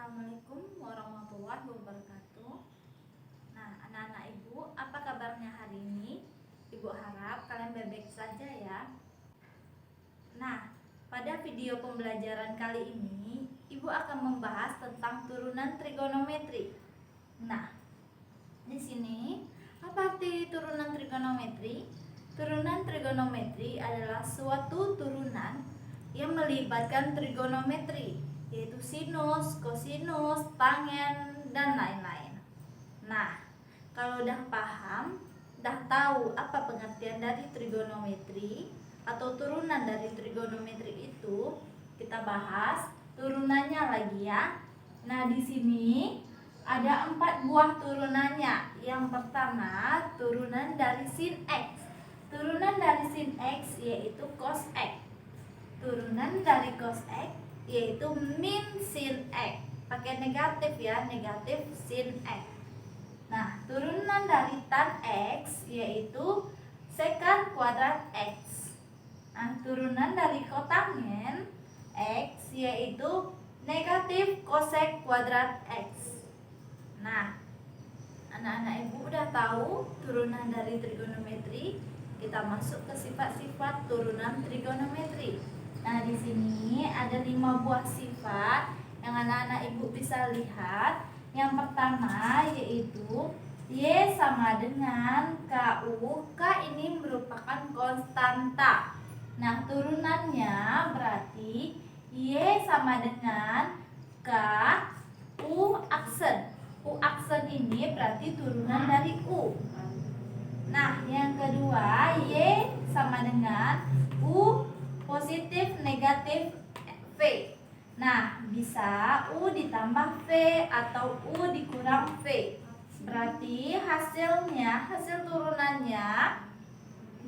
Assalamualaikum warahmatullahi wabarakatuh. Nah, anak-anak ibu, apa kabarnya hari ini? Ibu harap kalian baik-baik saja ya. Nah, pada video pembelajaran kali ini, ibu akan membahas tentang turunan trigonometri. Nah, di sini apa arti turunan trigonometri? Turunan trigonometri adalah suatu turunan yang melibatkan trigonometri, yaitu sinus, kosinus, tangen, dan lain-lain. Nah, kalau udah paham, udah tahu apa pengertian dari trigonometri atau turunan dari trigonometri itu, kita bahas turunannya lagi ya. Nah, di sini ada 4 buah turunannya. Yang pertama, turunan dari sin X. Turunan dari sin X yaitu cos X. Turunan dari cos X yaitu min sin X. Pakai negatif ya, negatif sin X. Nah, turunan dari tan X yaitu secant kuadrat X. Nah, turunan dari kotangen X yaitu negatif cosec kuadrat X. Nah, anak-anak ibu udah tahu turunan dari trigonometri. Kita masuk ke sifat-sifat turunan trigonometri. Nah, di sini ada 5 buah sifat yang anak-anak ibu bisa lihat. Yang pertama yaitu Y sama dengan KU. K ini merupakan konstanta. Nah, turunannya berarti Y sama dengan K U aksen. U aksen ini berarti turunan dari U. Nah, yang kedua Y sama dengan U positif negatif V. Nah, bisa U ditambah V atau U dikurang V. Berarti hasil turunannya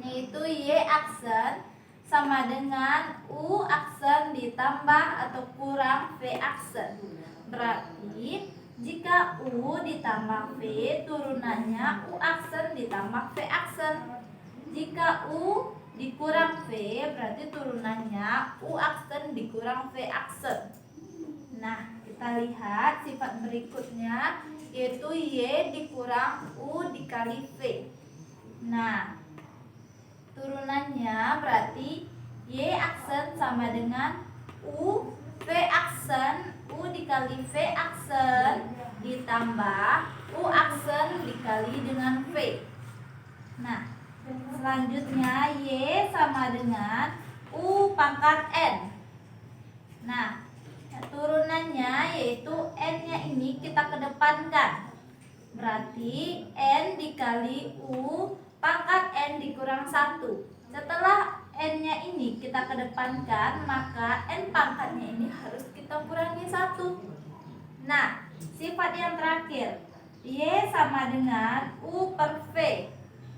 yaitu Y aksen sama dengan U aksen ditambah atau kurang V aksen. Berarti jika U ditambah V, turunannya U aksen ditambah V aksen. Jika U dikurang V, berarti turunannya U aksen dikurang V aksen. Nah, kita lihat sifat berikutnya yaitu Y dikurang U dikali V. Nah, turunannya berarti Y aksen sama dengan U V aksen. U dikali V aksen ditambah U aksen dikali dengan V. Nah, selanjutnya Y sama dengan U pangkat N. Nah, turunannya yaitu N-nya ini kita kedepankan. Berarti N dikali U pangkat N dikurang 1. Setelah N-nya ini kita kedepankan, maka N pangkatnya ini harus kita kurangi 1. Nah, sifat yang terakhir, Y sama dengan U per V.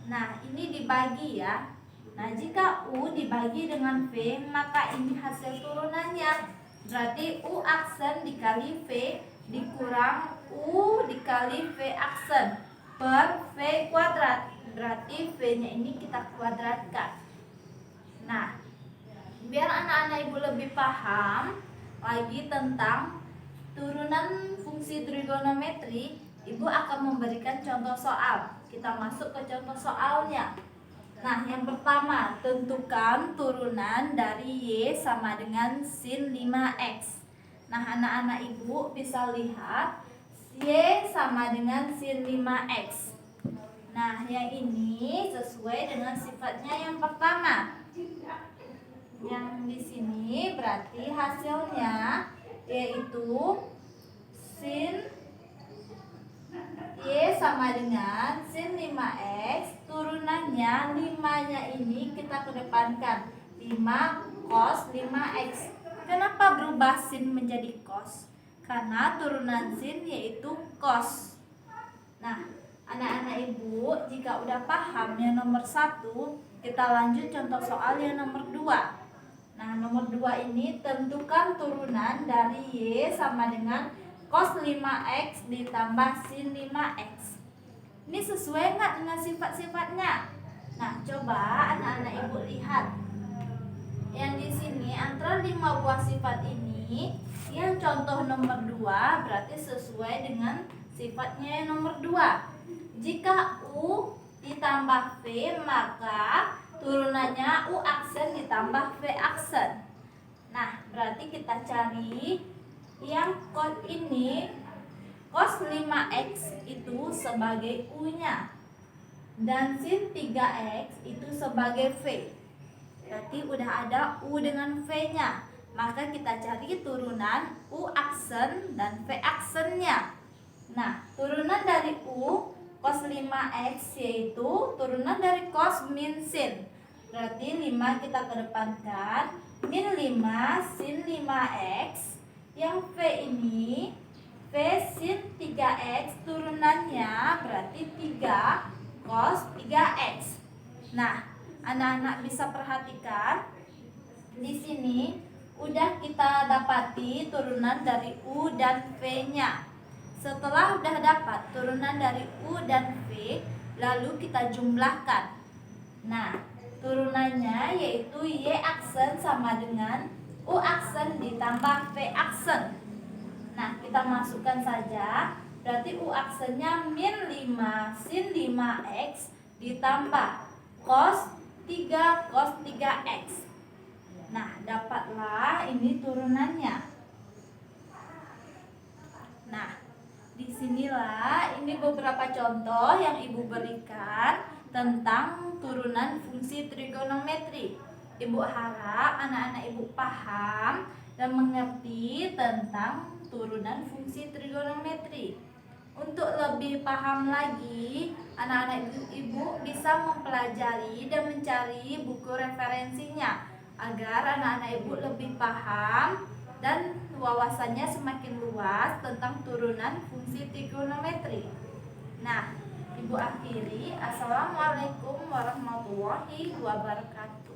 Nah, ini dibagi ya. Nah, jika U dibagi dengan V, maka ini hasil turunannya. Berarti U aksen dikali V dikurang U dikali V aksen per V kuadrat. Berarti V-nya ini kita kuadratkan. Nah, biar anak-anak ibu lebih paham lagi tentang turunan fungsi trigonometri, ibu akan memberikan contoh soal. Kita masuk ke contoh soalnya. Nah, yang pertama, tentukan turunan dari Y sama dengan sin 5X. Nah, anak-anak ibu bisa lihat Y sama dengan sin 5X. Nah, yang ini sesuai dengan sifatnya yang pertama. Yang di sini berarti hasilnya yaitu sin Y sama dengan sin 5X. Turunannya 5-nya ini kita kedepankan 5 cos 5X. Kenapa berubah sin menjadi cos? Karena turunan sin yaitu cos. Nah, anak-anak ibu, jika udah paham yang nomor 1, kita lanjut contoh soal yang nomor 2. Nah, nomor 2 ini tentukan turunan dari Y sama dengan cos 5X ditambah sin 5X. Ini sesuai nggak dengan sifat-sifatnya? Nah, coba anak-anak ibu lihat. Yang di sini antara 5 buah sifat ini sini yang contoh nomor 2 berarti sesuai dengan sifatnya yang nomor 2. Jika U ditambah V, maka turunannya U aksen ditambah V aksen. Nah, berarti kita cari yang cos ini, cos 5X itu sebagai U-nya dan sin 3X itu sebagai V. Berarti udah ada U dengan V-nya. Maka kita cari turunan U aksen dan V aksennya. Nah, turunan dari U cos 5X yaitu turunan dari cos min sin. Berarti 5 kita kedepankan, min 5 sin 5X. Yang V ini V sin 3X turunannya berarti 3 cos 3X. Nah, anak-anak bisa perhatikan di sini udah kita dapati turunan dari U dan V-nya. Setelah udah dapat turunan dari U dan V, lalu kita jumlahkan. Nah, turunannya yaitu Y aksen sama dengan U aksen ditambah V aksen. Nah, kita masukkan saja. Berarti U aksennya min 5 sin 5X ditambah cos 3 cos 3X. Nah, dapatlah ini turunannya. Nah, disinilah ini beberapa contoh yang Ibu berikan tentang turunan fungsi trigonometri. Ibu harap anak-anak Ibu paham dan mengerti tentang turunan fungsi trigonometri. Untuk lebih paham lagi, anak-anak Ibu bisa mempelajari dan mencari buku referensinya agar anak-anak Ibu lebih paham dan wawasannya semakin luas tentang turunan fungsi trigonometri. Nah, Ibu akhiri. Assalamualaikum warahmatullahi wabarakatuh.